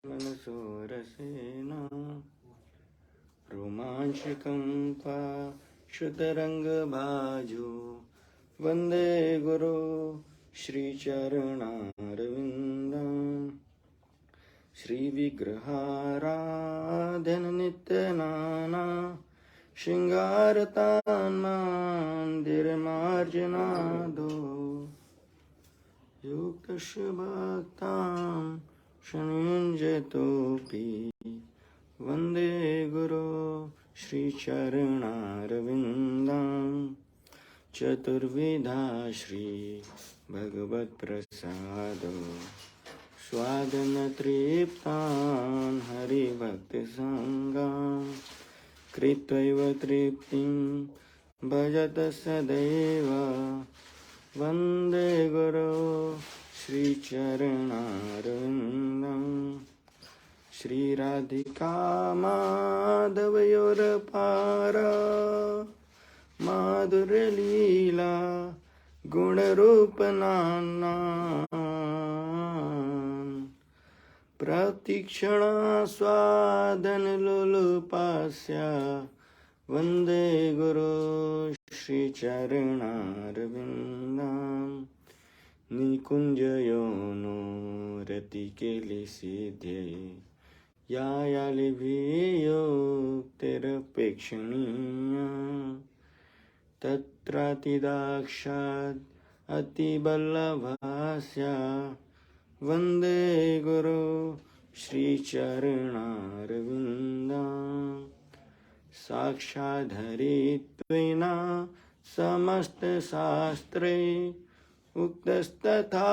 मनसोरसेन रोमांचकंपा श्रुतरंगभाजो वंदे गुरु श्रीचरणारविन्दं श्रीविग्रहाराधन नित्यनाना शृङ्गारतान्मान्दिरमार्जनादो युक्तस्य भक्तां शनिञ्जतोऽपि वन्दे गुरो श्रीचरणारविन्दं चतुर्विधा श्री भगवत्प्रसादो स्वादनतृप्तान् हरिभक्तिसङ्गान् कृत्वैव तृप्तिं भजत सदैव वन्दे गुरो श्रीचरणारविन्दं श्रीराधिका माधवयोरपार माधुर्यलीला गुणरूपनाना प्रतिक्षणा स्वादनलोलुपास्या वन्दे गुरो श्रीचरणारविन्दं निकुञ्जयोनो रतिकेलिसिद्धे यायालिभियोक्तिरपेक्षणीया तत्रातिदाक्षात् अतिबल्लभास्या वन्दे गुरो श्रीचरणारविन्दं साक्षाद्धरित्वेन समस्तशास्त्रे उक्तस्तथा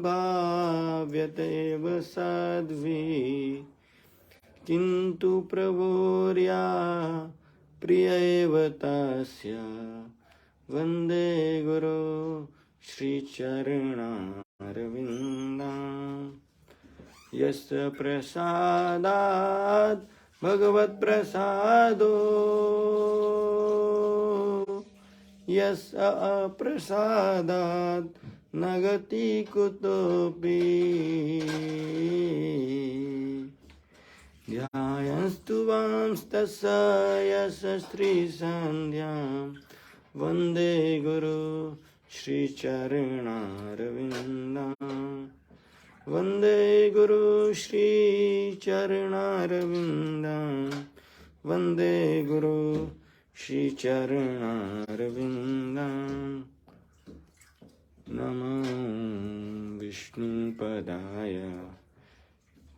भाव्यतेव सद्भि किन्तु प्रभोर्या प्रिय एव तस्य वन्दे गुरो श्रीचरणारविन्दं यस्य प्रसादात् भगवत्प्रसादो यस्य अप्रसादात् न गति कुतोऽपि ध्यायस्तु वांस्तस्य यस्य श्रीसन्ध्यां वन्दे गुरो श्रीचरणारविन्दं वन्दे गुरो श्रीचरणारविन्दं वन्दे गुरो श्रीचरणारविन्दं नमो विष्णुपदाय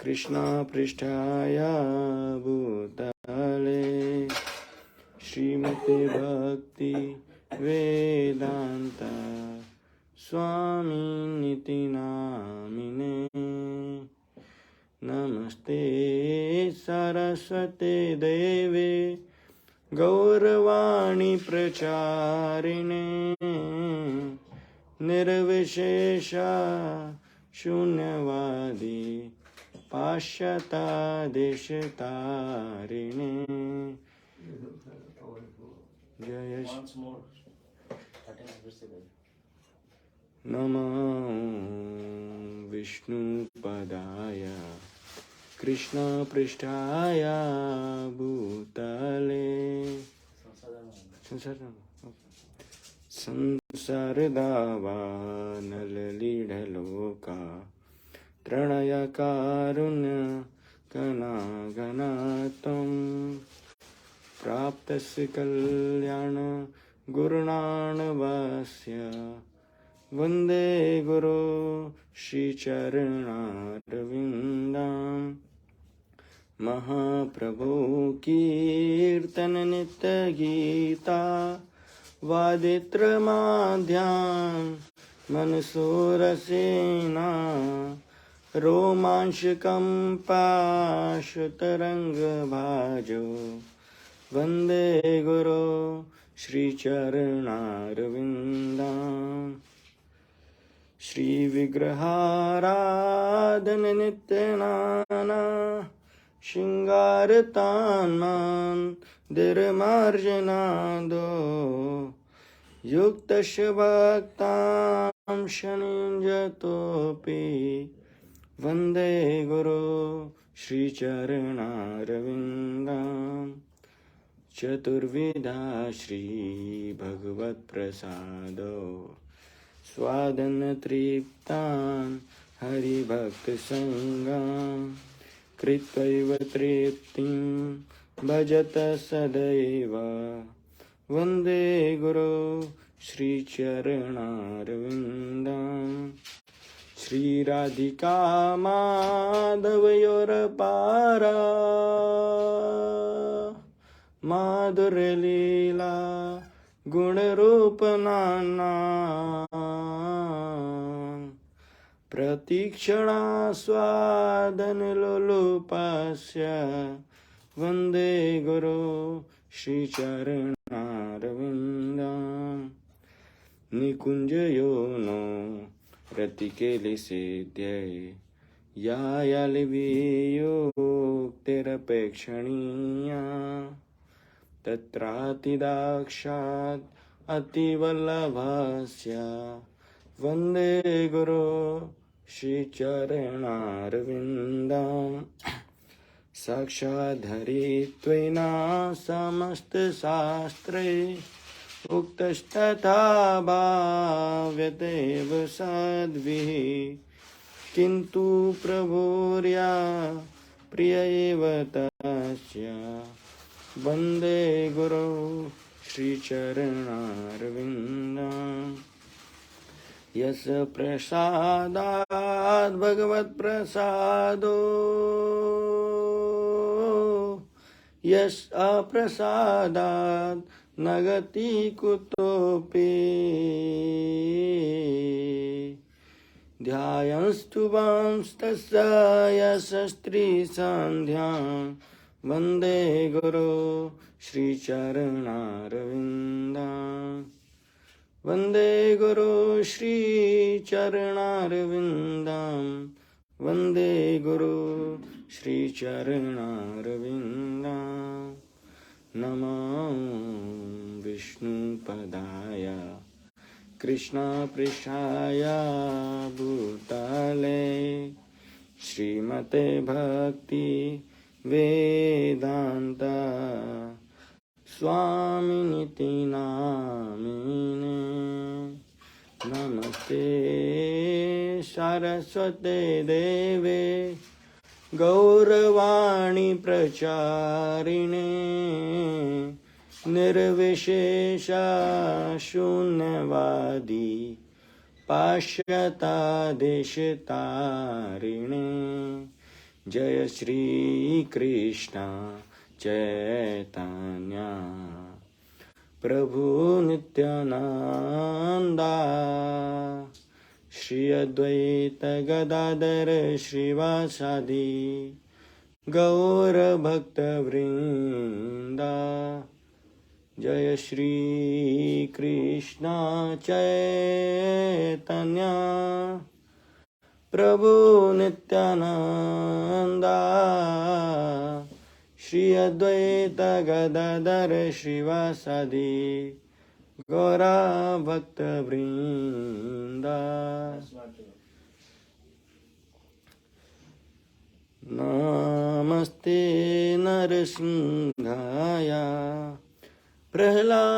कृष्णपृष्ठाय भूतले श्रीमते भक्ति वेदांत स्वामिनिति नामिने नमस्ते सरस्वते देवे गौरवाणी प्रचारिणे निर्विशेष शून्यवादी पाश्चात्देशतारिणे जय नमो विष्णुपदाय कृष्णपृष्ठाय भूतले संसारदावानललीढलोका त्रणयकारुण्य कनागनातं प्राप्तस्य कल्याण गुरुणानवास्य वन्दे गुरो श्रीचरणारविन्दं महाप्रभो कीर्तन नित्यगीता वादित्रमाध्यां मनसोरसेना रोमांचकंपाशुतरंगभाजो वन्दे गुरो श्रीचरणारविन्दं श्रीविग्रहाराधन नित्यनाना शृङ्गारतान्मान्दिरमार्जनादो युक्तस्य भक्तां शनिञ्जतोऽपि वन्दे गुरो श्रीचरणारविन्दां चतुर्विधा श्रीभगवत्प्रसादो स्वादनतृप्तान् हरिभक्तसङ्गां कृत्वैव तृप्तिं भजत सदैव वन्दे गुरो श्रीचरणारविन्दं श्रीराधिका माधवयोरपारा माधुर्यलीला गुणरूपनाना प्रतीक्षणा स्वादनलोलुपस्य वन्दे गुरो श्रीचरणारविन्दं निकुञ्जयोनो रतिकेलिसिद्ध्यै यायालिवियोक्तिरपेक्षणीया तत्रातिदाक्षात् अतिवल्लभस्य वन्दे गुरो श्रीचरणारविन्दं साक्षाद्धरित्वेन समस्तशास्त्रे उक्तस्तथा भाव्यतेव सद्भिः किन्तु प्रभुर्या प्रिय एव तस्य वन्दे गुरो श्रीचरणारविन्दं यस प्रसादात् भगवत्प्रसादो यस अप्रसादात् न गति कुतोऽपि ध्यायंस्तु वांस्तस्य यशस्त्रीसन्ध्यां वन्दे गुरो श्रीचरणारविन्दं वन्दे गुरो श्रीचरणारविन्दं वन्दे गुरो श्रीचरणारविन्दं नमो विष्णुपदाय कृष्णपृष्ठाय भूतले श्रीमते भक्ति वेदांत स्वामिनिति नामिने नमस्ते सरस्वते देवे गौरवाणी प्रचारिणे निर्विशेष शून्यवादी पाश्चात्देशतारिणे जय श्री कृष्ण चैतन्य प्रभु नित्यानंदा श्री अद्वैत गदाधर श्रीवासादि गौर भक्त वृंदा जय श्री कृष्ण चैतन्य प्रभु नित्यानंदा श्री अद्वैत गदाधर श्रीवासादि गौरा भक्त वृंदा नमस्ते नरसिंहाय प्रह्लादलाददायिने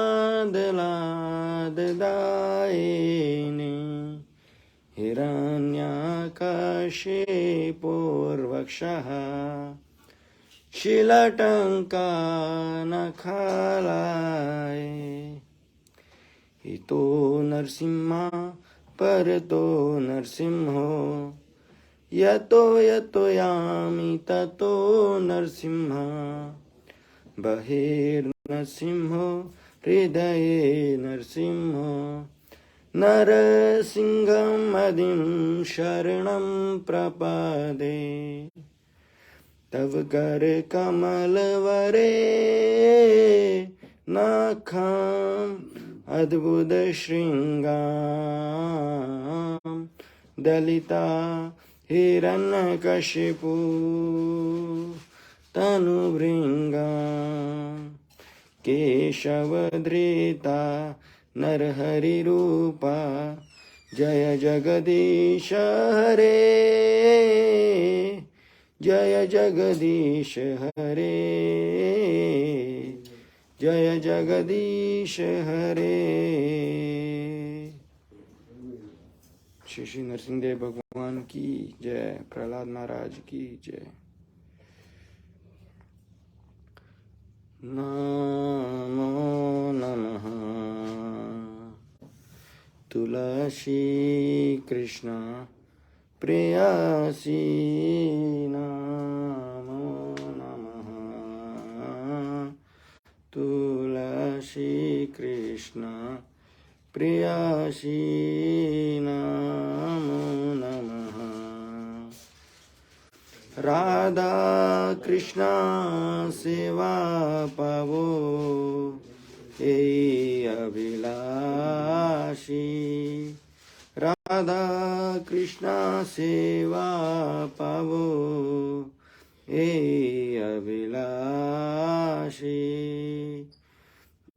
हिरण्यकशिपूर्वक्षः शीलटङ्कानखालाय इतो नरसिंहा परतो नरसिंहो यतो यतो यामि ततो नरसिंहा बहिर्नरसिंहो हृदये नरसिंहो नरसिंहं मदिं शरणं प्रपदे तव करकमलवरे नखम् अद्भुतशृङ्गां दलिता हिरण्यकशिपु तनुभृङ्गां केशवधृता नरहरिरूपा जय जगदीश हरे जय जगदीश हरे, जय जगदीश हरे। श्री श्री नरसिंहदेव भगवान की जय, प्रहलाद महाराज की जय। नमो नमः तुलसी कृष्ण प्रेयसी, नमो नमः तुलसी कृष्ण प्रेयसी, नमो नमः। राधा कृष्ण सेवा पावो हे अभिलाषी, राधा कृष्ण सेवा पावो हे अभिलाषी।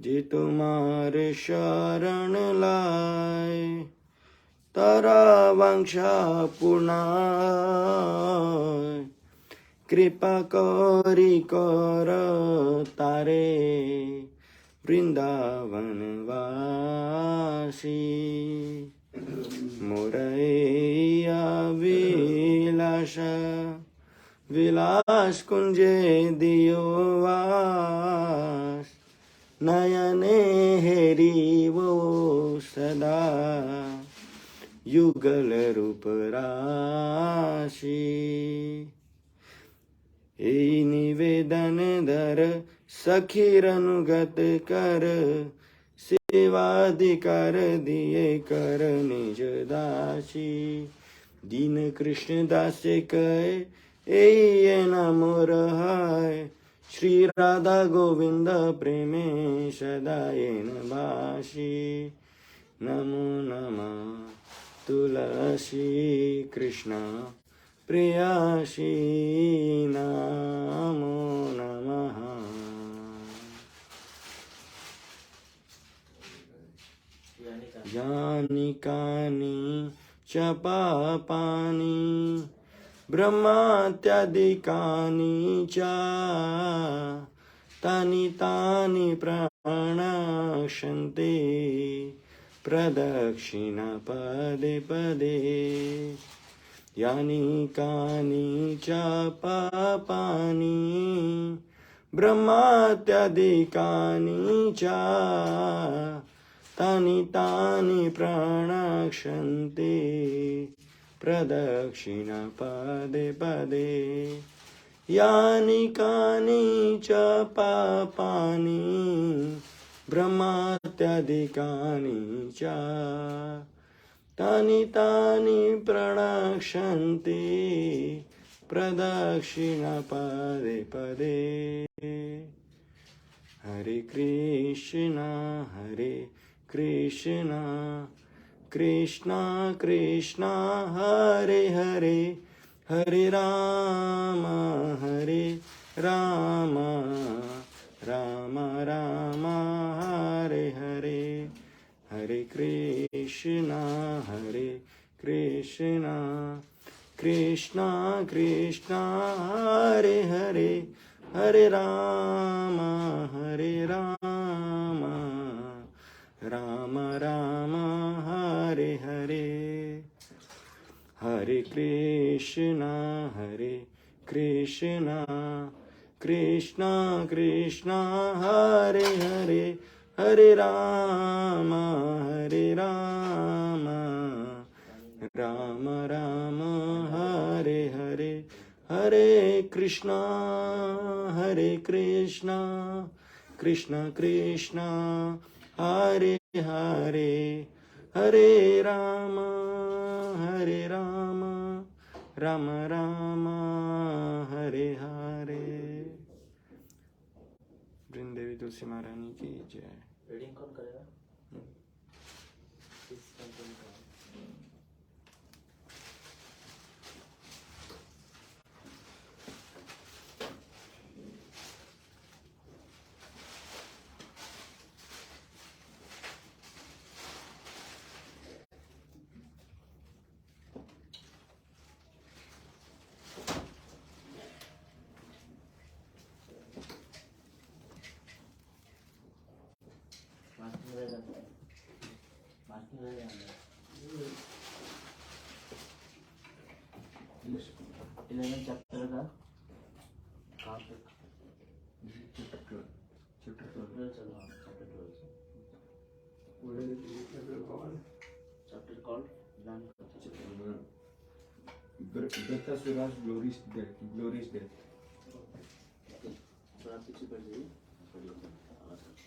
जे तुम्हारे शरण लाए तारा वंशा पुनाय, कृपा करी कर तारे वृंदावन वासी। मोरैया विलास विलास कुंजे दियो वास, नयने हेरी वो सदा युगल रूप राशि। ए निवेदन धर सखीर अनुगत कर, सेवाधिकार दिए कर निज दासी। दीन कृष्ण दासे कहे ए न मोर हाय, श्री राधा गोविंद प्रेमे सदा एन भाषी। नमो नमः तुलसी कृष्ण प्रेयसी, नमो नमः। यानि कानि च पापानि ब्रह्मात्यादिकानि च, तानि तानि प्रणश्यन्ते प्रदक्षिणा पदे पदे। यानि कानि च पापानि ब्रह्मात्यादिकानि च, तानि तानि प्रणश्यन्ते प्रदक्षिणा पदे पदे। यानि कानि च पापानि ब्रह्मात्यादिकानि च, तानि तानि प्रणश्यन्ते प्रदक्षिणा पदे पदे। हरे कृष्णा कृष्णा कृष्णा हरे हरे, हरे राम राम राम हरे हरे। हरे कृष्णा कृष्णा कृष्णा हरे हरे, हरे राम राम राम हरे हरे। हरे कृष्णा कृष्णा कृष्णा हरे हरे, हरे राम राम राम हरे हरे। हरे कृष्णा कृष्ण कृष्ण हरे हरे, हरे राम राम राम हरे हरे। वृंदेवी तुलसी महारानी की जय। रीडिंग कौन करेगा? 11 चैप्टर का कहाँ तक? चैप्टर 12 चलो हाँ चैप्टर 12 से chapter चैप्टर कॉल्ड ध्यान Britasura's glorious death. थोड़ा पीछे पड़ जाइए पढ़िए आवाज करते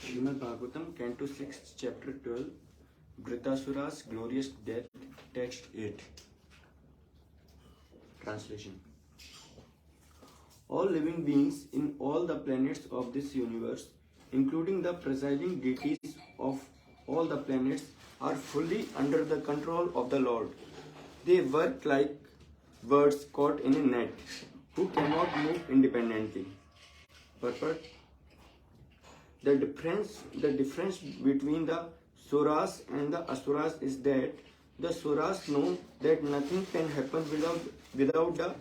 Srimad Bhagavatam, Canto 6, Chapter 12, Britasura's glorious death, Text 8. Translation. All living beings in all the planets of this universe, including the presiding deities of all the planets, are fully under the control of the Lord. They work like birds caught in a net, who cannot move independently. Purport. The difference between the Suras and the Asuras is that the Suras know that nothing can happen without the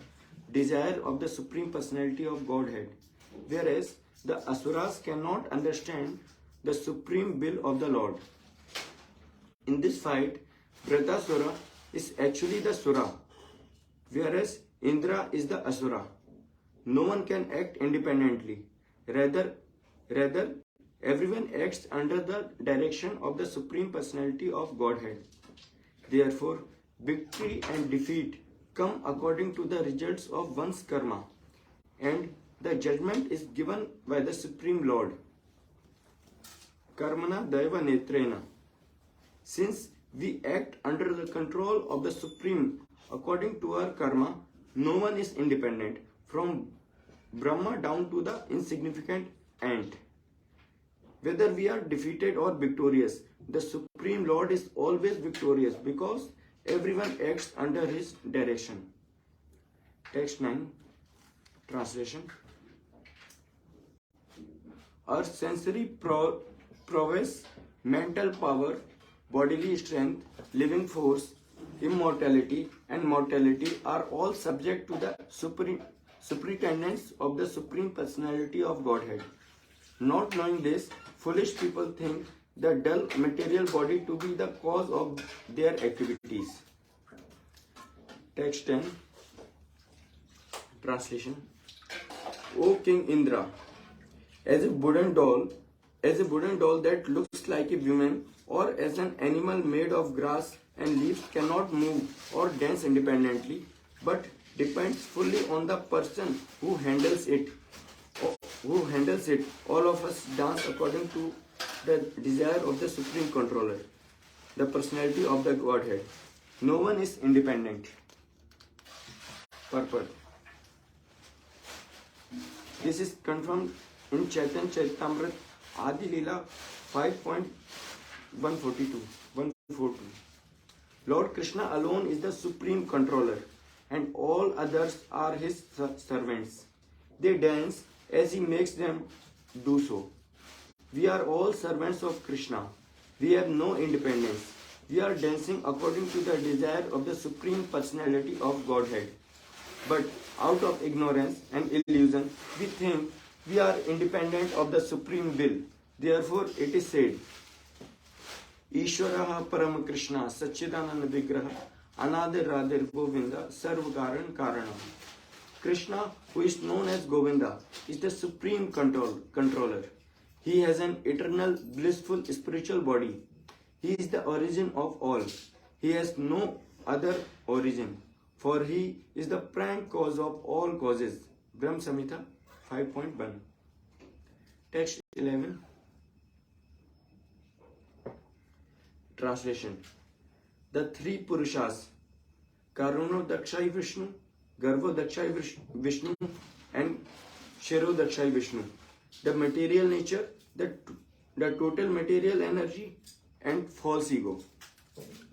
desire of the Supreme Personality of Godhead, whereas the Asuras cannot understand the supreme will of the Lord. In this fight, Britasura is actually the Sura, whereas Indra is the Asura. No one can act independently. Rather, everyone acts under the direction of the Supreme Personality of Godhead. Therefore, victory and defeat come according to the results of one's karma, and the judgment is given by the Supreme Lord. Karmana Daiva Netrena. Since we act under the control of the Supreme according to our karma, no one is independent, from Brahma down to the insignificant ant. Whether we are defeated or victorious, the Supreme Lord is always victorious because everyone acts under his direction. Text 9. Translation. Our sensory prowess, mental power, bodily strength, living force, immortality and mortality are all subject to the superintendence of the Supreme Personality of Godhead. Not knowing this, foolish people think the dull material body to be the cause of their activities. Text 10. Translation. O King Indra, as a wooden doll that looks like a woman, or as an animal made of grass and leaves cannot move or dance independently, but depends fully on the person who handles it. All of us dance according to the desire of the Supreme Controller, the personality of the Godhead. No one is independent. Purport. This is confirmed in Chaitanya Charitamrita Adi Leela 5.142. Lord Krishna alone is the Supreme Controller, and all others are his servants. They dance as he makes them do so. We are all servants of Krishna. We have no independence. We are dancing according to the desire of the Supreme Personality of Godhead. But out of ignorance and illusion, we think we are independent of the Supreme Will. Therefore, it is said, Ishwaraha Param Krishna Satchidananda Vigraha Anadir Radhir Govinda Sarvakaran Karanam. Krishna, who is known as Govinda, is the Supreme Controller. He has an eternal, blissful spiritual body. He is the origin of all. He has no other origin, for he is the prime cause of all causes. Brahm Samhita 5.1. Text 11. Translation. The three Purushas, Karuno Dakshai Vishnu, Garvo Dakshai Vishnu and Shiro Dakshai Vishnu. The material nature, the total material energy and false ego.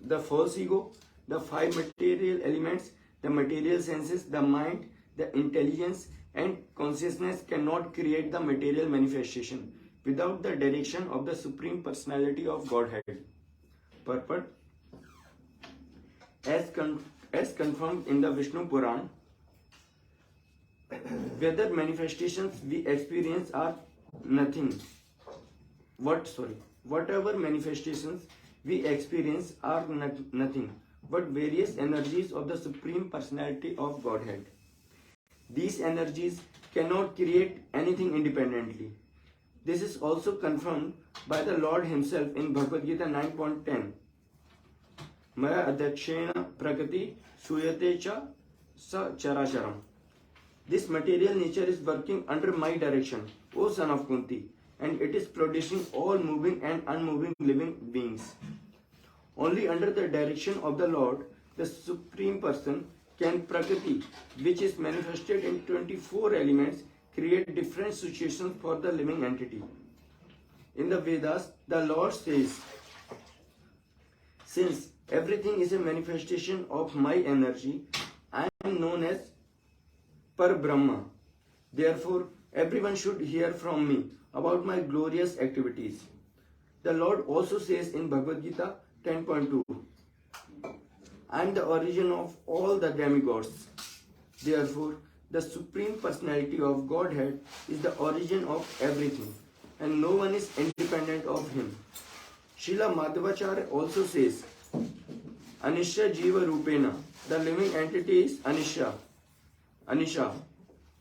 The false ego, the five material elements, the material senses, the mind, the intelligence and consciousnness cannot create the material manifestation without the direction of the Supreme Personality of Godhead. Purport. As confirmed in the Vishnu Puran, whether manifestations we experience are nothing. Whatever manifestations we experience are nothing but various energies of the Supreme Personality of Godhead. These energies cannot create anything independently. This is also confirmed by the Lord Himself in Bhagavad Gita 9.10. Maya adakshena prakriti suyate cha sa characharam. This material nature is working under my direction, O son of Kunti, and it is producing all moving and unmoving living beings. Only under the direction of the Lord, the Supreme Person, can Prakriti, which is manifested in 24 elements, create different situations for the living entity. In the Vedas, the Lord says, since everything is a manifestation of my energy, I am known as Par-Brahma. Therefore, everyone should hear from me about my glorious activities. The Lord also says in Bhagavad Gita 10.2, I am the origin of all the demigods. Therefore, the Supreme Personality of Godhead is the origin of everything, and no one is independent of Him. Srila Madhvacharya also says, Anisha Jiva Rupena, the living entity is Anisha,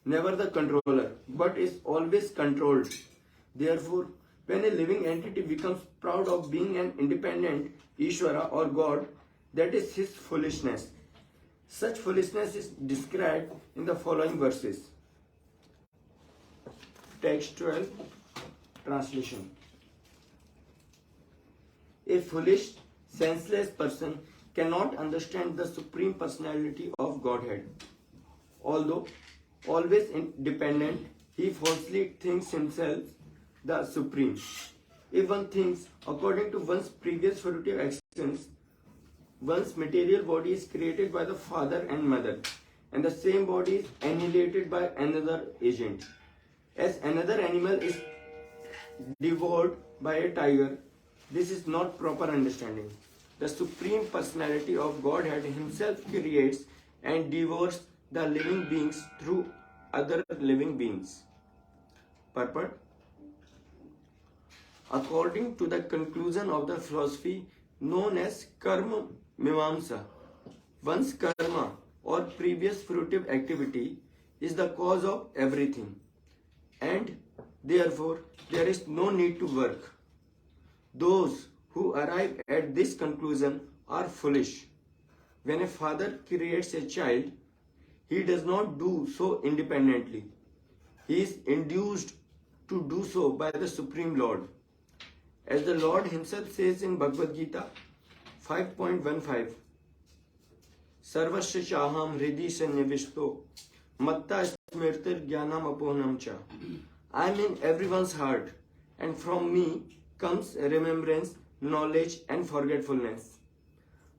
never the controller, but is always controlled. Therefore, when a living entity becomes proud of being an independent Ishvara or God, that is his foolishness. Such foolishness is described in the following verses. Text 12, translation. A foolish, senseless person cannot understand the Supreme Personality of Godhead. Although always independent, he falsely thinks himself the Supreme. If one thinks according to one's previous fruitive actions, one's material body is created by the father and mother, and the same body is annihilated by another agent. As another animal is devoured by a tiger, this is not proper understanding. The Supreme Personality of Godhead Himself creates and devours the living beings through other living beings. Purport. According to the conclusion of the philosophy known as Karma Mimamsa, one's karma or previous fruitive activity is the cause of everything, and therefore there is no need to work. Those who arrive at this conclusion are foolish. When a father creates a child, he does not do so independently. He is induced to do so by the Supreme Lord. As the Lord Himself says in Bhagavad Gita 5.15, Sarvasya chaham hridi sannivishto matta smrtir jnanam apohanam cha. I am in everyone's heart, and from me comes remembrance, knowledge and forgetfulness.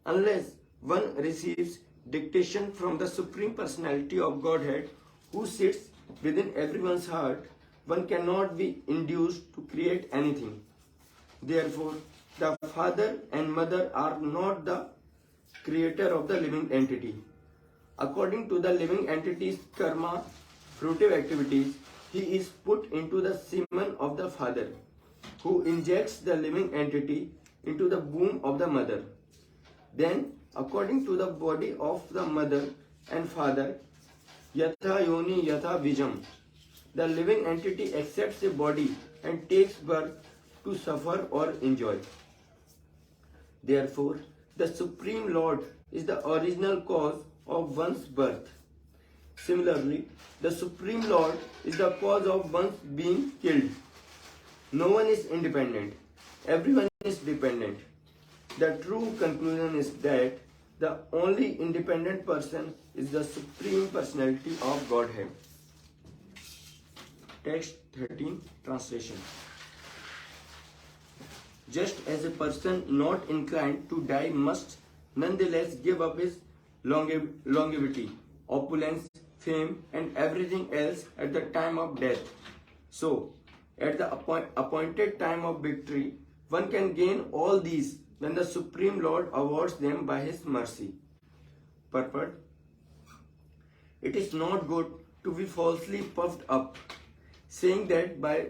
Unless one receives dictation from the Supreme Personality of Godhead who sits within everyone's heart, one cannot be induced to create anything. Therefore, the father and mother are not the creator of the living entity. According to the living entity's karma, fruitive activities, he is put into the semen of the father, who injects the living entity into the womb of the mother. Then, according to the body of the mother and father, yatha yoni yatha vijam, the living entity accepts a body and takes birth to suffer or enjoy. Therefore, the Supreme Lord is the original cause of one's birth. Similarly, the Supreme Lord is the cause of one's being killed. No one is independent. Everyone is dependent. The true conclusion is that the only independent person is the Supreme Personality of Godhead. Text 13, translation. Just as a person not inclined to die must nonetheless give up his longevity, opulence, fame, and everything else at the time of death, so at the appointed time of victory, one can gain all these when the Supreme Lord awards them by His mercy. Purport. It is not good to be falsely puffed up, saying that by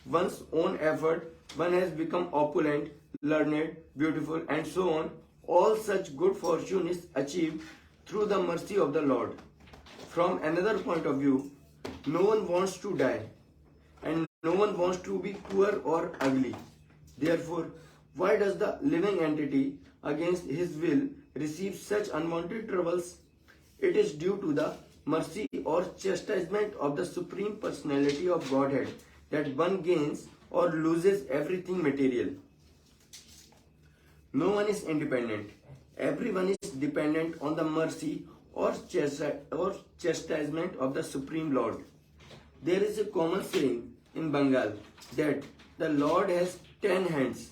one's own effort, one has become opulent, learned, beautiful, and so on. All such good fortune is achieved through the mercy of the Lord. From another point of view, no one wants to die, and no one wants to be poor or ugly. Therefore, why does the living entity, against his will, receive such unwanted troubles? It is due to the mercy or chastisement of the Supreme Personality of Godhead that one gains or loses everything material. No one is independent. Everyone is dependent on the mercy or chastisement of the Supreme Lord. There is a common saying in Bengal that the Lord has 10 hands.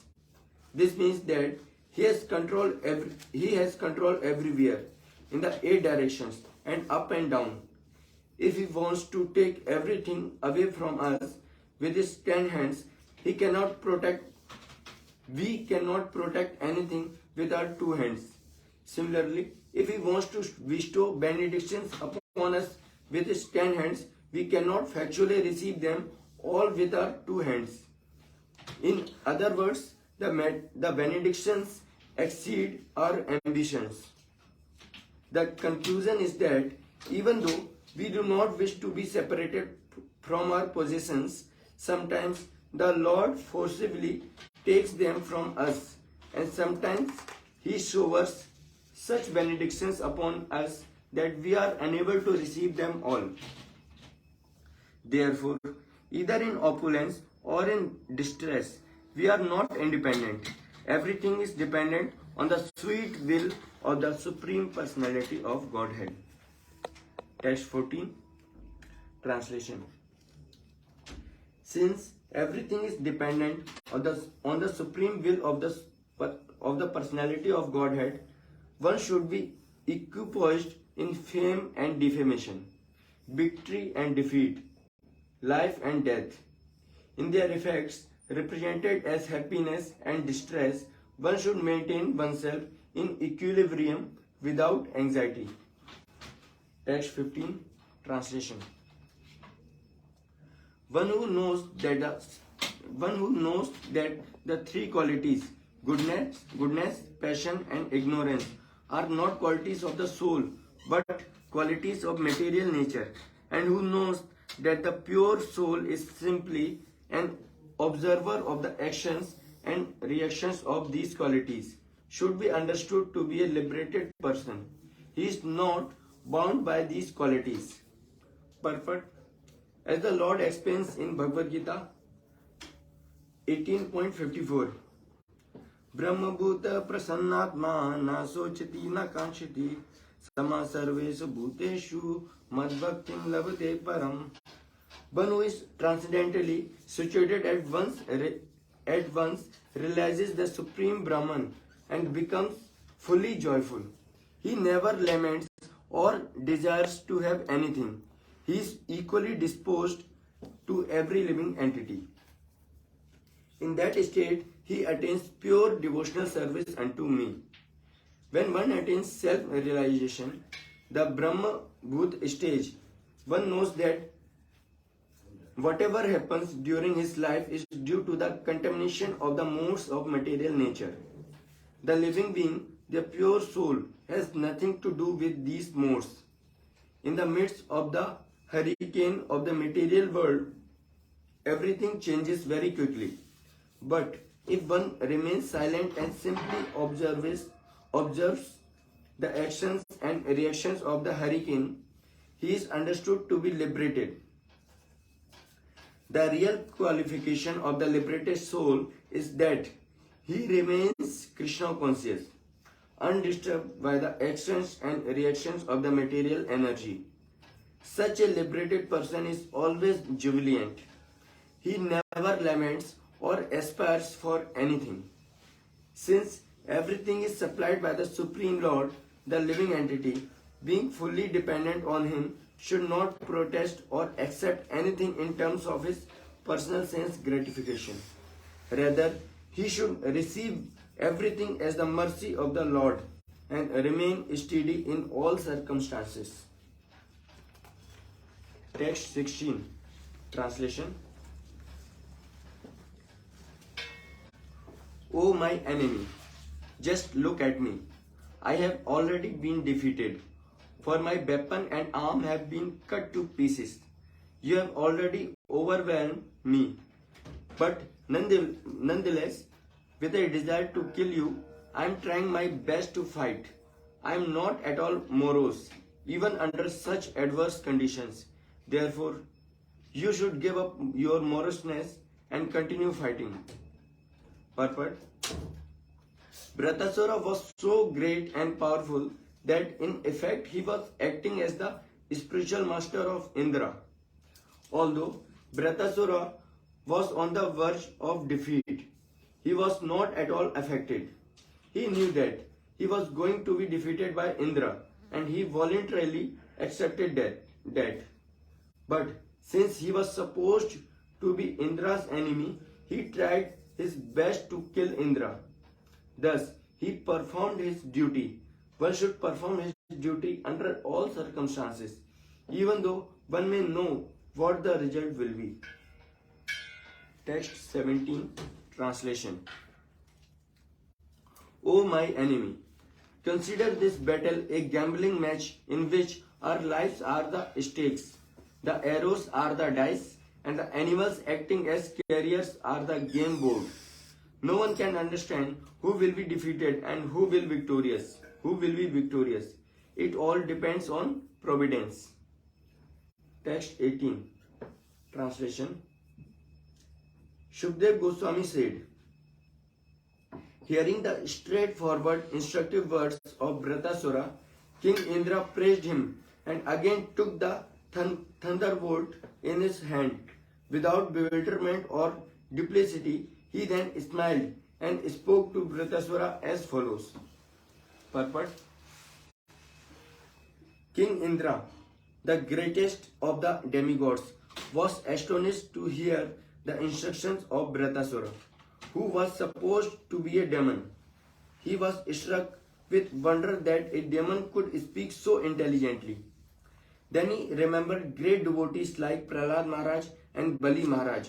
This means that He has control everywhere in the 8 directions and up and down. If He wants to take everything away from us with His 10 hands, we cannot protect anything with our 2 hands. Similarly, if He wants to bestow benedictions upon us with His 10 hands, we cannot factually receive them all with our 2 hands. In other words, the benedictions exceed our ambitions. The conclusion is that even though we do not wish to be separated from our possessions, sometimes the Lord forcibly takes them from us, and sometimes He showers such benedictions upon us that we are unable to receive them all. Therefore, either in opulence or in distress, we are not independent. Everything is dependent on the sweet will of the Supreme Personality of Godhead. Text 14. Translation. Since everything is dependent on the supreme will of the Personality of Godhead, one should be equipoised in fame and defamation, victory and defeat, life and death. In their effects, represented as happiness and distress, one should maintain oneself in equilibrium without anxiety. Text 15. Translation. One who knows that the 3 qualities, goodness, passion, and ignorance, are not qualities of the soul, but qualities of material nature, and who knows that the pure soul is simply an observer of the actions and reactions of these qualities, should be understood to be a liberated person. He is not bound by these qualities. Perfect. As the Lord explains in Bhagavad Gita 18.54, Brahma Bhuta Prasannatma na sochati na kanchati sama sarveshu bhuteshu madbhaktim labhate param. One who is transcendentally situated at once realizes the Supreme Brahman and becomes fully joyful. He never laments or desires to have anything. He is equally disposed to every living entity. In that state, he attains pure devotional service unto me. When one attains self-realization, the Brahma Bhut stage, one knows that whatever happens during his life is due to the contamination of the modes of material nature. The living being, the pure soul, has nothing to do with these modes. In the midst of the hurricane of the material world, everything changes very quickly. But if one remains silent and simply observes the actions and reactions of the hurricane, he is understood to be liberated. The real qualification of the liberated soul is that he remains Krishna conscious, undisturbed by the actions and reactions of the material energy. Such a liberated person is always jubilant. He never laments or aspires for anything. Since everything is supplied by the Supreme Lord, the living entity, being fully dependent on Him, should not protest or accept anything in terms of his personal sense gratification. Rather, he should receive everything as the mercy of the Lord and remain steady in all circumstances. Text 16. Translation. O my enemy, just look at me. I have already been defeated, for my weapon and arm have been cut to pieces. You have already overwhelmed me. But nonetheless, with a desire to kill you, I am trying my best to fight. I am not at all morose, even under such adverse conditions. Therefore, you should give up your moroseness and continue fighting. Purport. Vratasura was so great and powerful that in effect he was acting as the spiritual master of Indra. Although Vratasura was on the verge of defeat, he was not at all affected. He knew that he was going to be defeated by Indra and he voluntarily accepted that. But since he was supposed to be Indra's enemy, he tried his best to kill Indra. Thus, he performed his duty. One should perform his duty under all circumstances, even though one may know what the result will be. Text 17, translation. O my enemy, consider this battle a gambling match in which our lives are the stakes, the arrows are the dice, and the animals acting as carriers are the game board. No one can understand who will be defeated and who will be victorious. It all depends on providence. Text 18, translation. Shukdev Goswami said, hearing the straightforward, instructive words of Vratasura, King Indra praised him and again took the thunderbolt in his hand. Without bewilderment or duplicity, he then smiled and spoke to Vratasura as follows. Purport. King Indra, the greatest of the demigods, was astonished to hear the instructions of Vratasura, who was supposed to be a demon. He was struck with wonder that a demon could speak so intelligently. Then he remembered great devotees like Prahlad Maharaj and Bali Maharaj,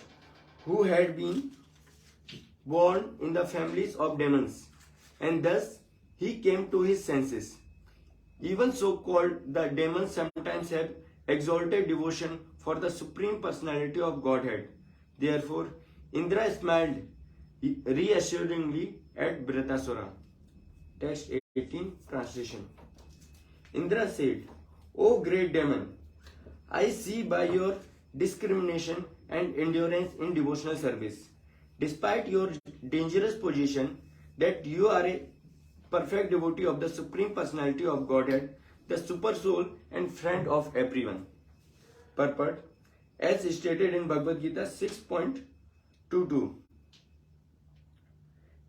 who had been born in the families of demons, and thus he came to his senses. Even so-called the demons sometimes have exalted devotion for the Supreme Personality of Godhead. Therefore, Indra smiled reassuringly at Vratasura. Text 18, translation. Indra said, O great demon, I see by your discrimination and endurance in devotional service, despite your dangerous position, that you are a perfect devotee of the Supreme Personality of Godhead, the Super Soul and friend of everyone. Purport. As stated in Bhagavad Gita 6.22.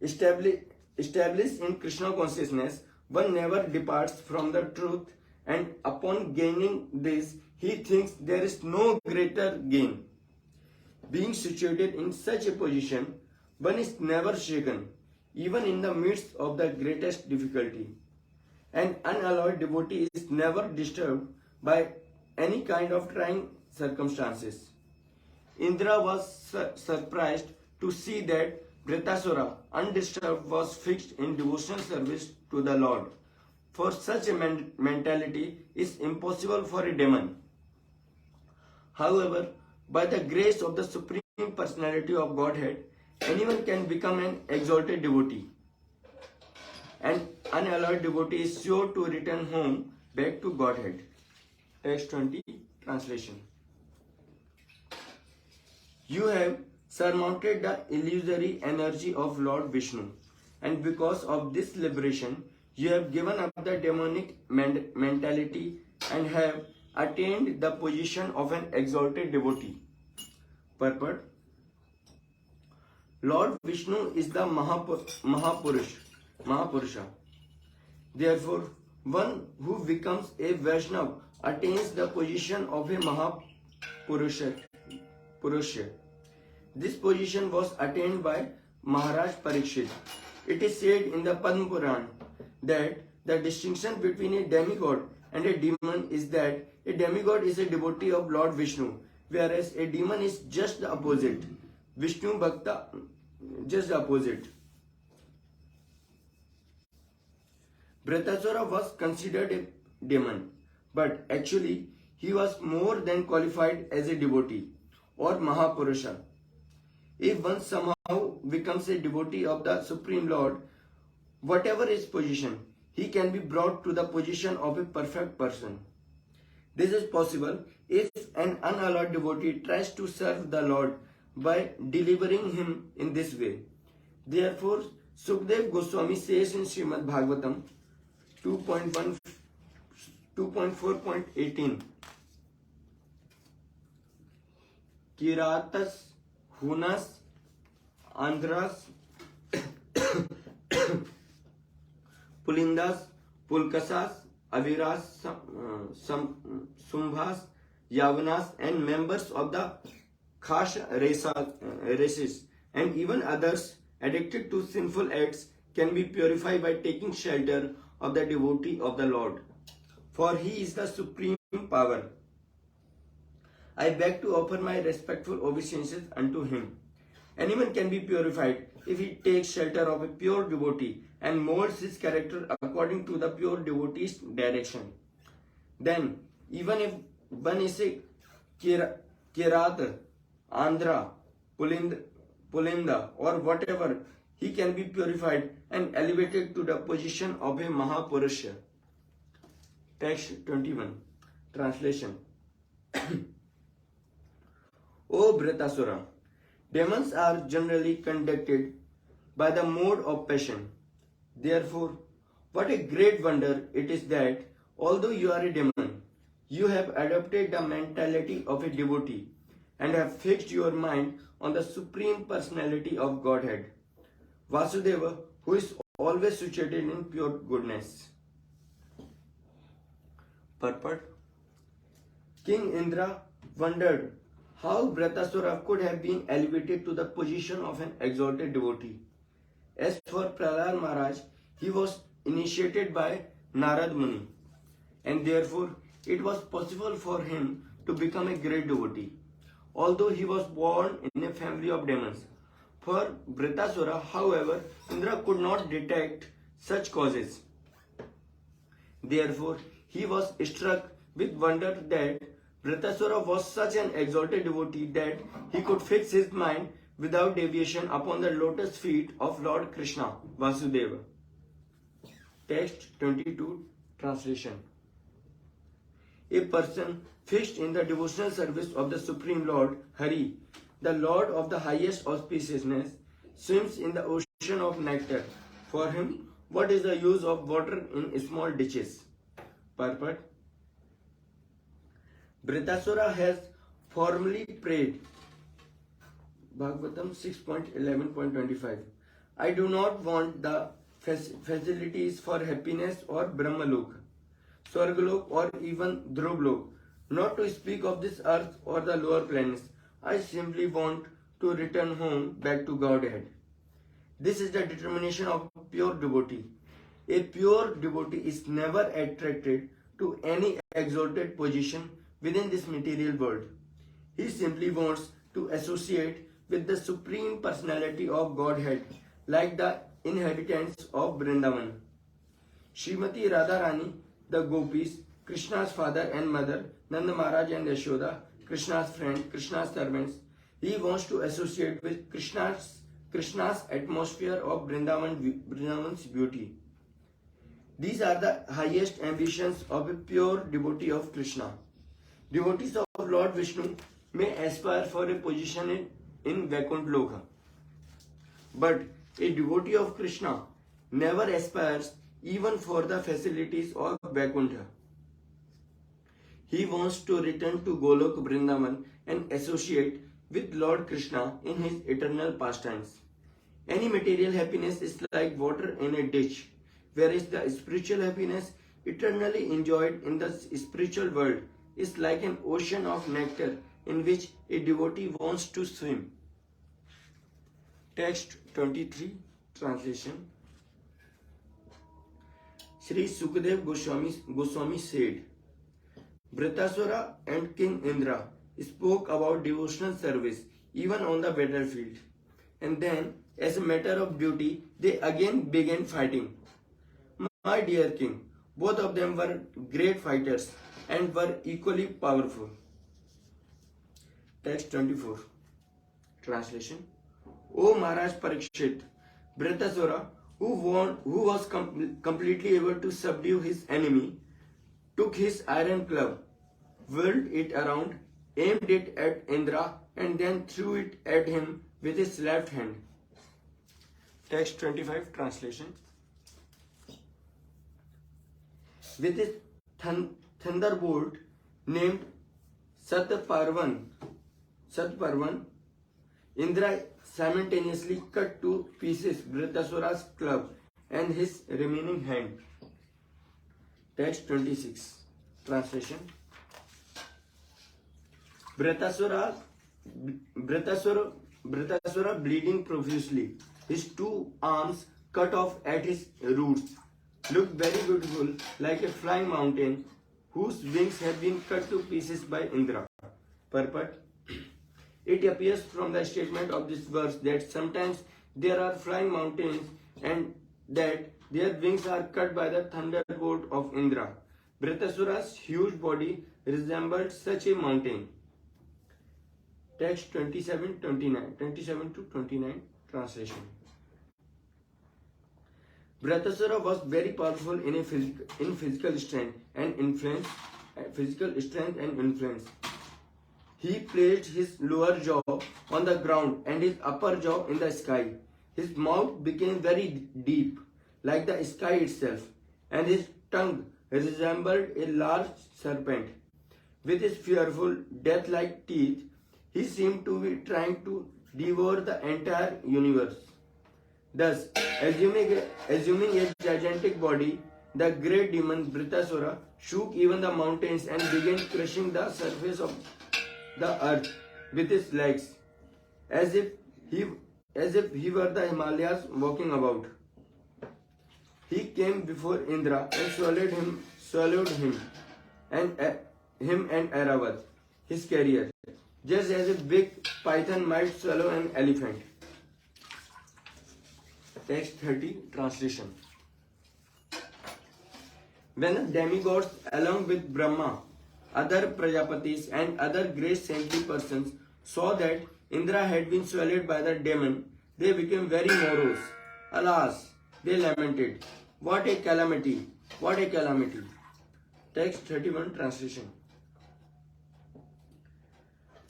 Established in Krishna consciousness, one never departs from the truth, and upon gaining this, he thinks there is no greater gain. Being situated in such a position, one is never shaken, even in the midst of the greatest difficulty. An unalloyed devotee is never disturbed by any kind of trying circumstances. Indra was surprised to see that Vratasura, undisturbed, was fixed in devotional service to the Lord. For such a mentality is impossible for a demon. However, by the grace of the Supreme Personality of Godhead, anyone can become an exalted devotee. An unalloyed devotee is sure to return home back to Godhead. Text 20, translation. You have surmounted the illusory energy of Lord Vishnu, and because of this liberation, you have given up the demonic mentality and have attained the position of an exalted devotee. Purport. Lord Vishnu is the Mahapurusha. Therefore, one who becomes a Vaishnava attains the position of a Mahapurusha. This position was attained by Maharaj Parikshit. It is said in the Padma Puran that the distinction between a demigod and a demon is that a demigod is a devotee of Lord Vishnu, whereas a demon is just the opposite. Vishnu Bhakta, just the opposite. Vritasura was considered a demon, but actually he was more than qualified as a devotee or Mahapurusha. If one somehow becomes a devotee of the Supreme Lord, whatever his position, he can be brought to the position of a perfect person. This is possible if an unallowed devotee tries to serve the Lord by delivering him in this way. Therefore, Sukdev Goswami says in Srimad Bhagavatam 2.4.18, Kiratas, Hunas, Andhras, Pulindas, Pulkasas, Aviras, Sumbhas, Yavanas, and members of the Khash races, and even others addicted to sinful acts can be purified by taking shelter of the devotee of the Lord, for he is the supreme power. I beg to offer my respectful obeisances unto him. Anyone can be purified if he takes shelter of a pure devotee and molds his character according to the pure devotee's direction. Then, even if one is a Kirata, Andhra, Pulinda, or whatever, he can be purified and elevated to the position of a Mahapurusha. Text 21. Translation. O Vritasura, demons are generally conducted by the mode of passion. Therefore, what a great wonder it is that, although you are a demon, you have adopted the mentality of a devotee and have fixed your mind on the Supreme Personality of Godhead, Vasudeva, who is always situated in pure goodness. Purport. King Indra wondered how Vritasura could have been elevated to the position of an exalted devotee. As for Prahlad Maharaj, he was initiated by Narad Muni, and therefore it was possible for him to become a great devotee, although he was born in a family of demons. For Vritasura, however, Indra could not detect such causes. Therefore, he was struck with wonder that Vritasura was such an exalted devotee that he could fix his mind without deviation upon the lotus feet of Lord Krishna, Vasudeva. Text 22. Translation. A person fixed in the devotional service of the Supreme Lord, Hari, the Lord of the highest auspiciousness, swims in the ocean of nectar. For him, what is the use of water in small ditches? Purport. Vritasura has formally prayed. Bhagavatam 6.11.25. I do not want the facilities for happiness or Brahmalok, Swargalok, or even Dhruvalok, not to speak of this earth or the lower planets. I simply want to return home back to Godhead. This is the determination of a pure devotee. A pure devotee is never attracted to any exalted position within this material world. He simply wants to associate with the Supreme Personality of Godhead, like the inhabitants of Vrindavan. Srimati Radharani, the Gopis, Krishna's father and mother, Nanda Maharaj and Yashoda, Krishna's friend, Krishna's servants. He wants to associate with Krishna's atmosphere of Vrindavan's beauty. These are the highest ambitions of a pure devotee of Krishna. Devotees of Lord Vishnu may aspire for a position in Vaikuntha Loka, but a devotee of Krishna never aspires even for the facilities of Vaikuntha. He wants to return to Golok Vrindavan and associate with Lord Krishna in his eternal pastimes. Any material happiness is like water in a ditch, whereas the spiritual happiness eternally enjoyed in the spiritual world is like an ocean of nectar in which a devotee wants to swim. Text 23. Translation. Sri Sukdev Goswami said, Vritasura and King Indra spoke about devotional service even on the battlefield, and then, as a matter of duty, they again began fighting. My dear king, both of them were great fighters and were equally powerful. Text 24. Translation. O Maharaj Parikshit, Vritasura, who was completely able to subdue his enemy, took his iron club, whirled it around, aimed it at Indra, and then threw it at him with his left hand. Text 25. Translation. With his thunderbolt named Satparvan, Indra simultaneously cut to pieces Vritasura's club and his remaining hand. Text 26. Translation. Vritasura bleeding profusely, his two arms cut off at his roots, looked very beautiful, like a flying mountain whose wings have been cut to pieces by Indra. Purport. It appears from the statement of this verse that sometimes there are flying mountains and that their wings are cut by the thunderbolt of Indra. Vritasura's huge body resembled such a mountain. Text 27 to 29 translation. Vritasura was very powerful in physical strength and influence. He placed his lower jaw on the ground and his upper jaw in the sky. His mouth became very deep, like the sky itself, and his tongue resembled a large serpent. With his fearful, death-like teeth, he seemed to be trying to devour the entire universe. Thus, assuming a gigantic body, the great demon Vritasura shook even the mountains and began crushing the surface of the earth with his legs, as if he were the Himalayas walking about. He came before Indra and swallowed him and Airavat, his carrier, just as a big python might swallow an elephant. Text 30. Translation. When the demigods, along with Brahma, other Prajapatis and other great saintly persons, saw that Indra had been swallowed by the demon, they became very morose. Alas, they lamented, what a calamity! What a calamity! Text 31. Translation.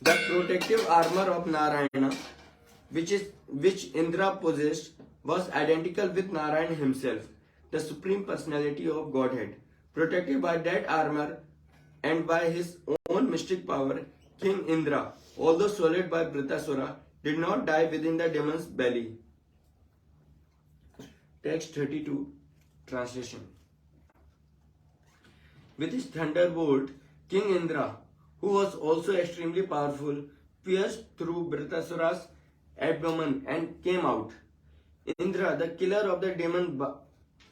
The protective armor of Narayana, which Indra possessed, was identical with Narayana himself, the Supreme Personality of Godhead. Protected by that armor and by his own mystic power, King Indra, although swallowed by Vritasura, did not die within the demon's belly. Text 32. Translation. With his thunderbolt, King Indra, who was also extremely powerful, pierced through Vritasura's abdomen and came out. Indra, the killer of the demon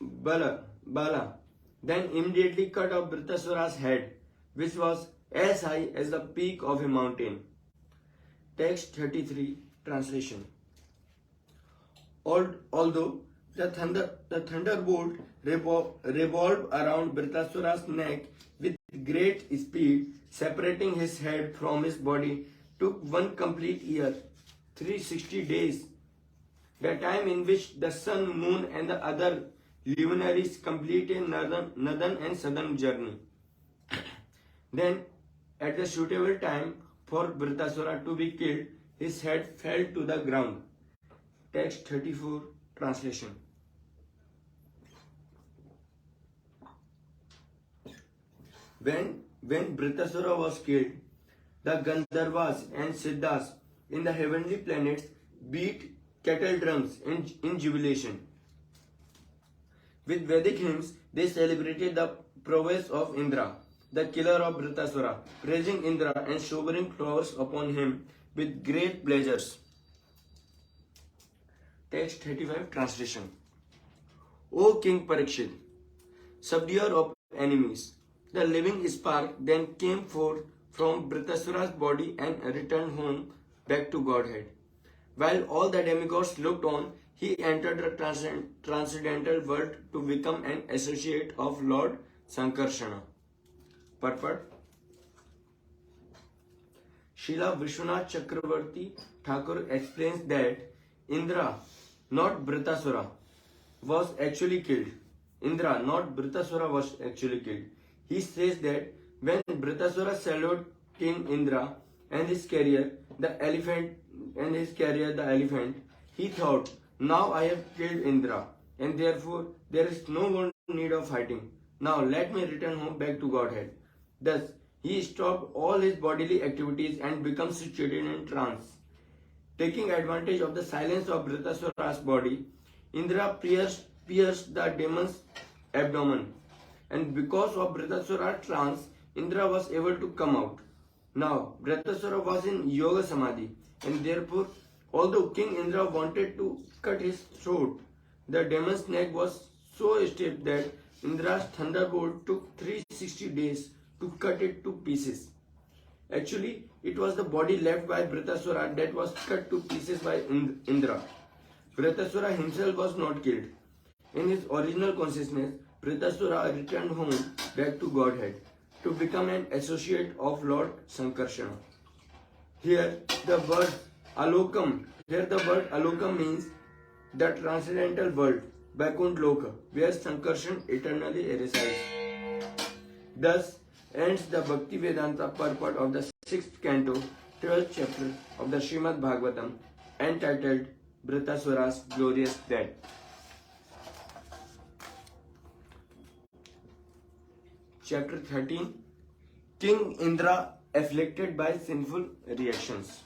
Bala, then immediately cut off Vritasura's head, which was as high as the peak of a mountain. Text 33. Translation. Although the thunderbolt revolved around Vritasura's neck with great speed, separating his head from his body took one complete year, 360 days, the time in which the sun, moon and the other luminaries complete a northern and southern journey. Then, at the suitable time for Vritasura to be killed, his head fell to the ground. Text 34. Translation. When Vritasura was killed, the Gandharvas and Siddhas in the heavenly planets beat kettle drums in jubilation. With Vedic hymns, they celebrated the prowess of Indra, the killer of Vritasura, praising Indra and showering flowers upon him with great pleasures. Text 35. Translation. O King Parikshit, subduer of enemies, the living spark then came forth from Vritasura's body and returned home back to Godhead. While all the demigods looked on, he entered the transcendental world to become an associate of Lord Sankarsana. Purport. Srila Vishwanath Chakravarti Thakur explains that Indra, not Britasura, was actually killed. Indra, not Britasura, was actually killed. He says that when Britasura swallowed King Indra and his carrier, the elephant, he thought, now I have killed Indra, and therefore there is no more need of fighting. Now let me return home back to Godhead. Thus, he stopped all his bodily activities and became situated in trance. Taking advantage of the silence of Britasura's body, Indra pierced the demon's abdomen, and because of Britasura's trance, Indra was able to come out. Now, Britasura was in Yoga Samadhi, and therefore, although King Indra wanted to cut his throat, the demon's neck was so stiff that Indra's thunderbolt took 360 days to cut it to pieces. Actually, it was the body left by Britasura that was cut to pieces by Indra. Britasura himself was not killed. In his original consciousness, Britasura returned home back to Godhead to become an associate of Lord Sankarsana. Here the word Alokam means the transcendental world, Vaikuntha Loka, where Sankarsana eternally resides. Thus ends the Bhakti Vedanta purport of the 6th canto, 12th chapter of the Srimad Bhagavatam, entitled Britasura's Glorious Death. Chapter 13, King Indra afflicted by sinful reactions.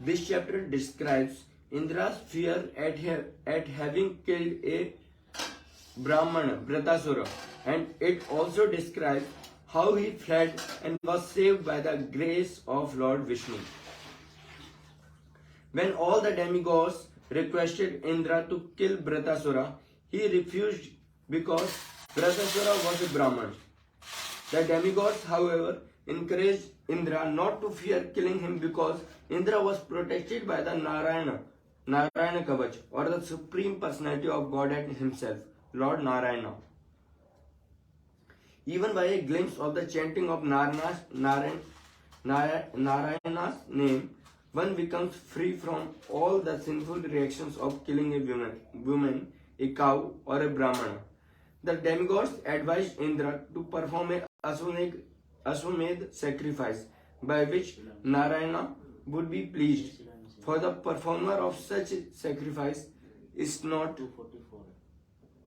This chapter describes Indra's fear at having killed a Brahmana, Britasura, and it also describes how he fled and was saved by the grace of Lord Vishnu. When all the demigods requested Indra to kill Britasura, he refused because Britasura was a Brahman. The demigods, however, encouraged Indra not to fear killing him because Indra was protected by the Narayana Kavach, or the Supreme Personality of Godhead himself, Lord Narayana. Even by a glimpse of the chanting of Narayana's name, one becomes free from all the sinful reactions of killing a woman, a cow, or a Brahmana. The demigods advised Indra to perform a Ashwamedh sacrifice by which Narayana would be pleased. For the performer of such a sacrifice is not 244.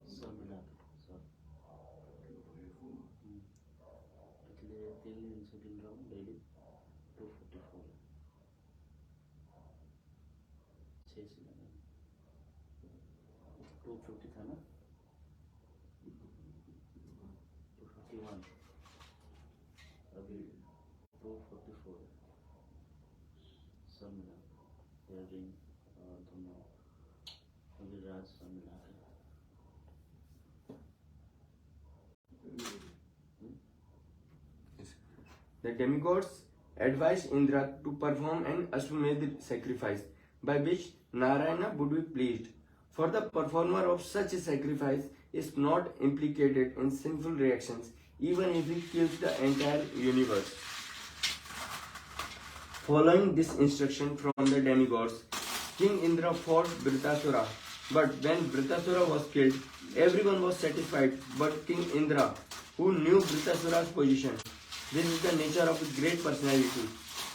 Sir, मिला sir इसलिए तेल insulin round daily 244 6 250 था ना 251 अभी 244 सब मिला ring दोनों अभी रात सब मिला के The demigods advised Indra to perform an Ashwamedh sacrifice by which Narayana would be pleased. For the performer of such a sacrifice is not implicated in sinful reactions even if he kills the entire universe. Following this instruction from the demigods, King Indra fought Britasura, but when Britasura was killed, everyone was satisfied but King Indra, who knew Britasura's position. This is the nature of a great personality.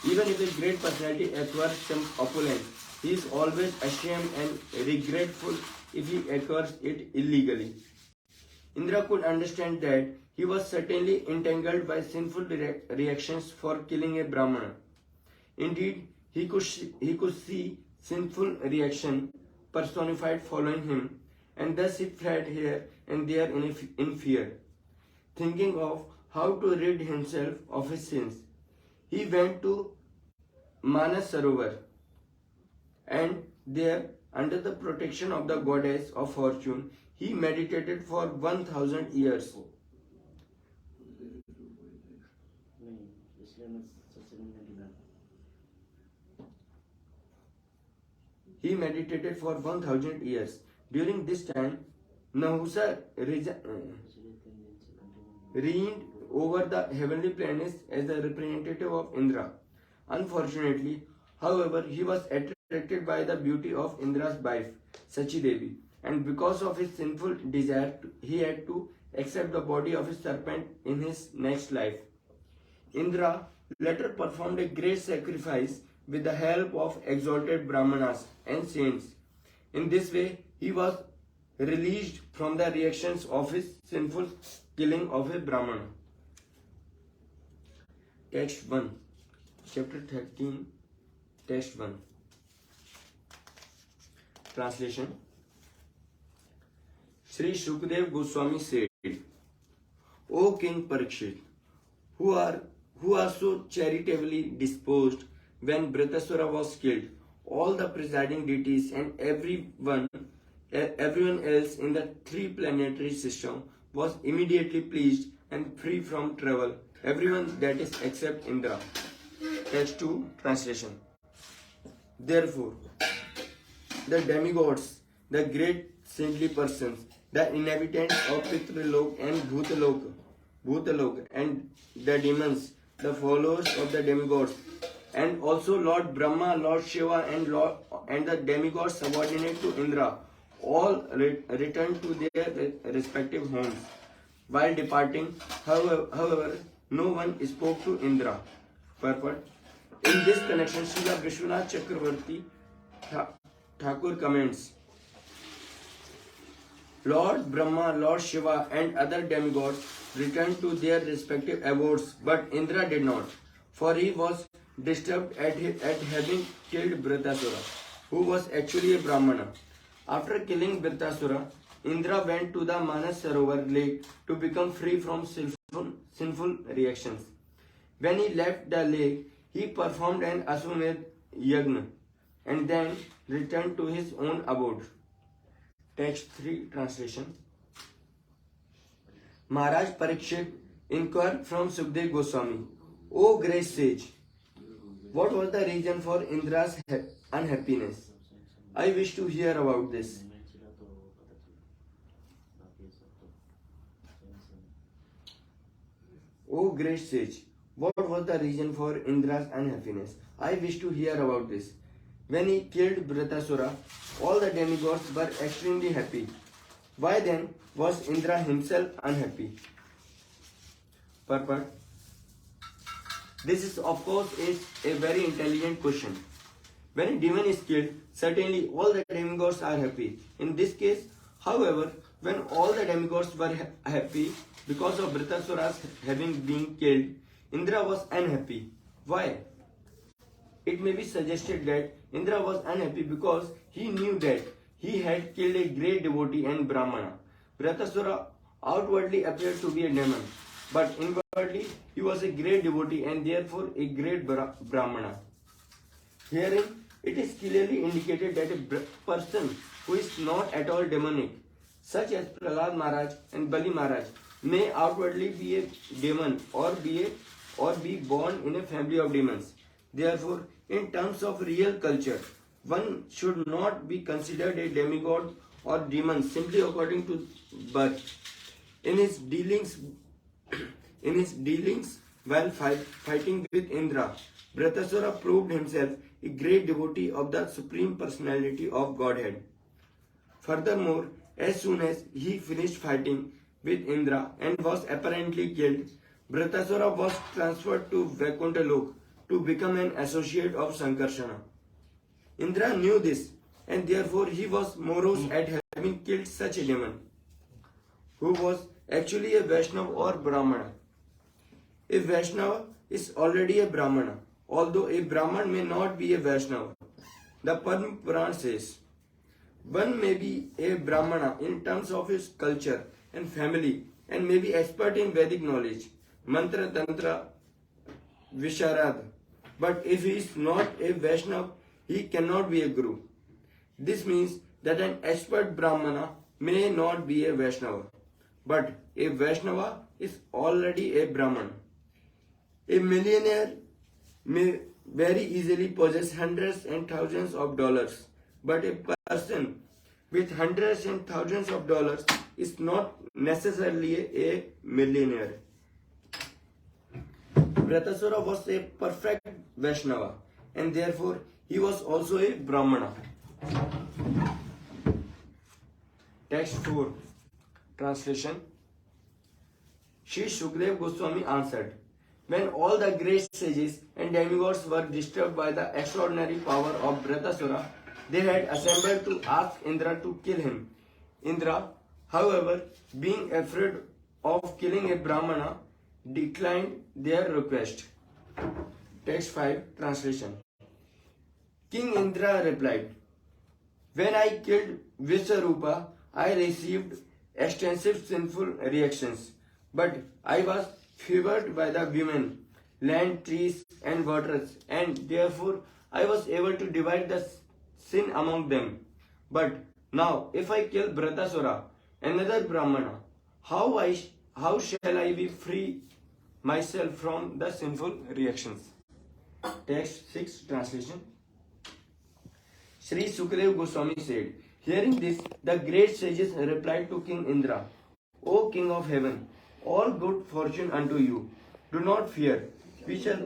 Even if a great personality acquires some opulence, he is always ashamed and regretful if he acquires it illegally. Indra could understand that he was certainly entangled by sinful reactions for killing a Brahmana. Indeed, he could see sinful reaction personified following him, and thus he fled here and there in fear. Thinking of how to rid himself of his sins, he went to Manas Sarovar, and there, under the protection of the goddess of fortune, he meditated for 1000 years. नहीं इसलिए मैं सचिन ने गिना he meditated for 1000 years. During this time, Nahusa reigned over the heavenly planets as the representative of Indra. Unfortunately, however, he was attracted by the beauty of Indra's wife, Sachi Devi, and because of his sinful desire, he had to accept the body of a serpent in his next life. Indra later performed a great sacrifice with the help of exalted Brahmanas and saints. In this way, he was released from the reactions of his sinful killing of a Brahmana. Text 1, chapter 13, text 1. Translation. Sri Shukdev Goswami said, O King Parikshit, who are so charitably disposed, when Vritasura was killed, all the presiding deities and everyone else in the three planetary system was immediately pleased and free from trouble. Everyone, that is, except Indra. Text 2, translation. Therefore, the demigods, the great saintly persons, the inhabitants of Pitralok and Bhutalok, and the demons, the followers of the demigods, and also Lord Brahma, Lord Shiva, and the demigods subordinate to Indra, all returned to their respective homes. While departing, however, no one spoke to Indra. Purport. In this connection, Srila Vishwanath Chakravarti Thakur comments, Lord Brahma, Lord Shiva, and other demigods returned to their respective abodes, but Indra did not, for he was disturbed at having killed Vritasura, who was actually a Brahmana. After killing Vritasura, Indra went to the Manas Sarovar lake to become free from sinful reactions. When he left the lake, he performed an Aswamedh Yagna and then returned to his own abode. Text 3, translation. Maharaj Parikshit inquired from Sukdev Goswami, O great sage, what was the reason for Indra's unhappiness? I wish to hear about this. O great sage, what was the reason for Indra's unhappiness? I wish to hear about this. When he killed Vritasura, all the demigods were extremely happy. Why then was Indra himself unhappy? Purport. This is of course a very intelligent question. When a demon is killed, certainly all the demigods are happy. In this case, however, when all the demigods were happy because of Vritasura's having been killed, Indra was unhappy. Why? It may be suggested that Indra was unhappy because he knew that he had killed a great devotee and Brahmana. Vritasura outwardly appeared to be a demon, but inwardly he was a great devotee and therefore a great Brahmana. Herein, it is clearly indicated that a person who is not at all demonic, such as Prahlad Maharaj and Bali Maharaj, may outwardly be a demon or be born in a family of demons. Therefore, in terms of real culture, one should not be considered a demigod or demon simply according to birth. In his dealings while fighting with Indra, Vritasura proved himself a great devotee of the Supreme Personality of Godhead. Furthermore, as soon as he finished fighting with Indra and was apparently killed, Vritasura was transferred to Vaikuntha Lok to become an associate of Sankarsana. Indra knew this and therefore he was morose at having killed such a demon, who was actually a Vaishnava or Brahmana. A Vaishnava is already a Brahmana, although a Brahman may not be a Vaishnava. The Padma Puran says, one may be a Brahmana in terms of his culture and family and may be expert in Vedic knowledge, Mantra, Tantra, Visharad. But if he is not a Vaishnava, he cannot be a Guru. This means that an expert Brahmana may not be a Vaishnava, but a Vaishnava is already a Brahman. A millionaire may very easily possess hundreds and thousands of dollars, But a person with hundreds and thousands of dollars is not necessarily a millionaire. Vratasura was a perfect Vaishnava and therefore he was also a Brahmana. Text 4. Translation. Shri Shukdev Goswami answered, when all the great sages and demigods were disturbed by the extraordinary power of Vratasura, they had assembled to ask Indra to kill him. Indra, however, being afraid of killing a Brahmana, declined their request. Text 5. Translation. King Indra replied, when I killed Visvarupa, I received extensive sinful reactions, but I was favored by the women, land, trees and waters, and therefore I was able to divide the sin among them. But now if I kill Vratasura, another Brahmana, how shall I be free myself from the sinful reactions? Text 6. Translation. Sri Sukadeva Goswami said, hearing this, the great sages replied to King Indra, O King of heaven, all good fortune unto you. Do not fear. We shall.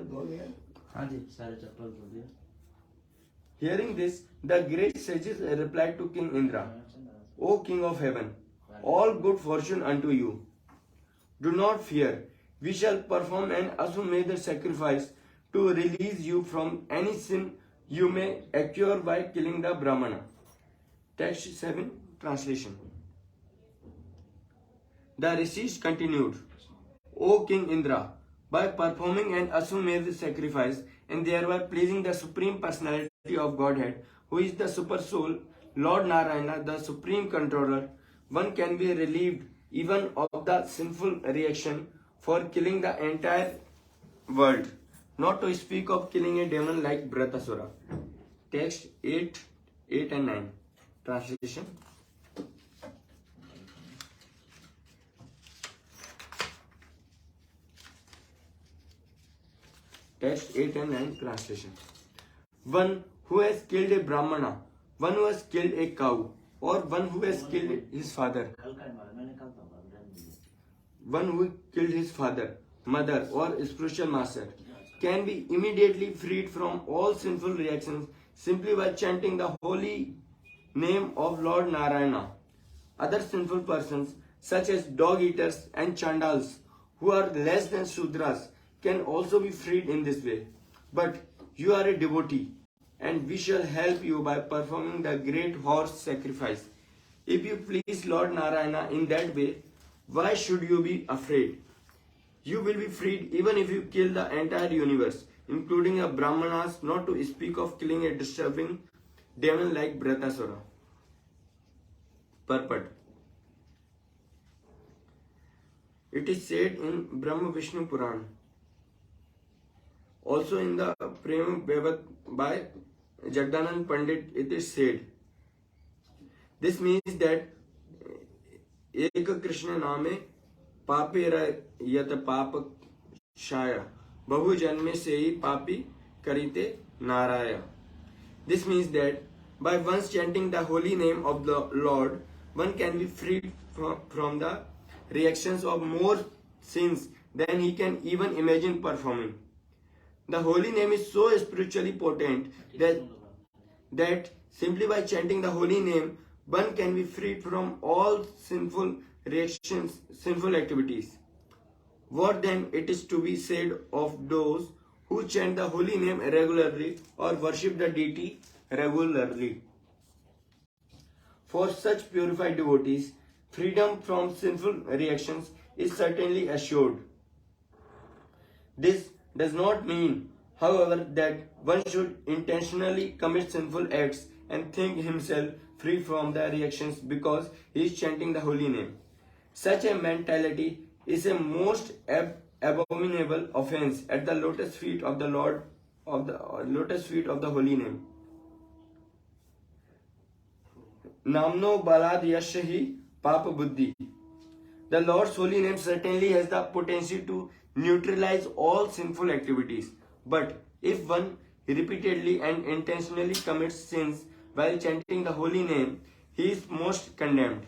Hearing this, the great sages replied to King Indra, O King of heaven, all good fortune unto you. Do not fear. We shall perform an Aswamedha sacrifice to release you from any sin you may accrue by killing the Brahmana. Text 7. Translation. The rishis continued, O King Indra, by performing an Aswamedha sacrifice and thereby pleasing the Supreme Personality of Godhead, who is the Super Soul, Lord Narayana, the Supreme Controller, one can be relieved even of the sinful reaction for killing the entire world, not to speak of killing a demon like Vratasura. Text 8 and 9. Translation. Text 8 and 9. Translation. One who has killed a Brahmana, one who has killed a cow, or one who has killed his father, one who killed his father, mother, or spiritual master, can be immediately freed from all sinful reactions simply by chanting the holy name of Lord Narayana. Other sinful persons, such as dog eaters and chandals, who are less than Shudras, can also be freed in this way. But you are a devotee, and we shall help you by performing the great horse sacrifice. If you please Lord Narayana in that way, why should you be afraid? You will be freed even if you kill the entire universe, including a Brahmanas, not to speak of killing a disturbing demon like Vratasura. Purport. It is said in Brahma Vishnu Puran. Also in the Prem Bhavat by Jagdanand Pandit, it is said. This means that Eka Krishna Name Papera Yata Papa Shaya Bahu Janme Sei Papi Karite Naraya. This means that by once chanting the holy name of the Lord, one can be freed from the reactions of more sins than he can even imagine performing. The holy name is so spiritually potent that simply by chanting the holy name, one can be freed from all sinful reactions, sinful activities. What then it is to be said of those who chant the holy name regularly or worship the deity regularly? For such purified devotees, freedom from sinful reactions is certainly assured. This does not mean, however, that one should intentionally commit sinful acts and think himself free from the reactions because he is chanting the holy name. Such a mentality is a most abominable offense at the lotus feet of the Lord, of the lotus feet of the holy name. Namno balad yashahi papa buddhi. The Lord's holy name certainly has the potential to neutralize all sinful activities. But if one repeatedly and intentionally commits sins while chanting the holy name, he is most condemned.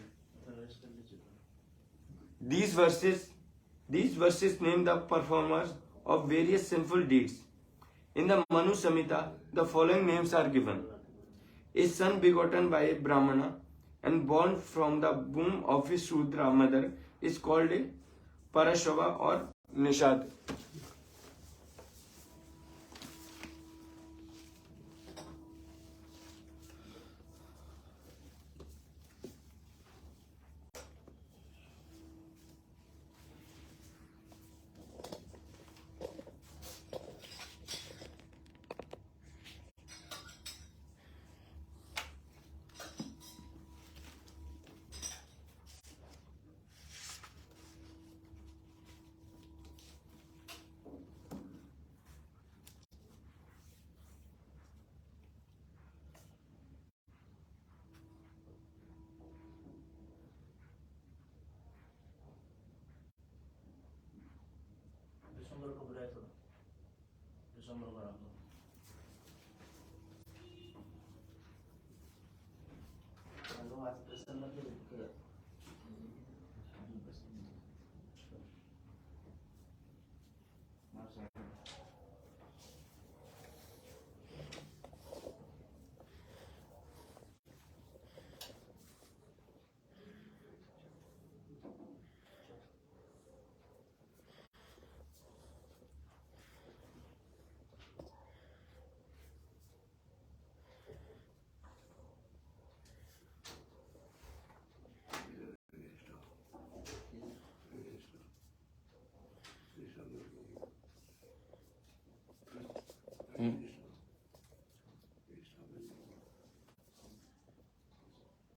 These verses name the performers of various sinful deeds. In the Manu Samhita, the following names are given. A son begotten by a Brahmana and born from the womb of his Shudra mother is called a Parashava or Nishad. Hmm.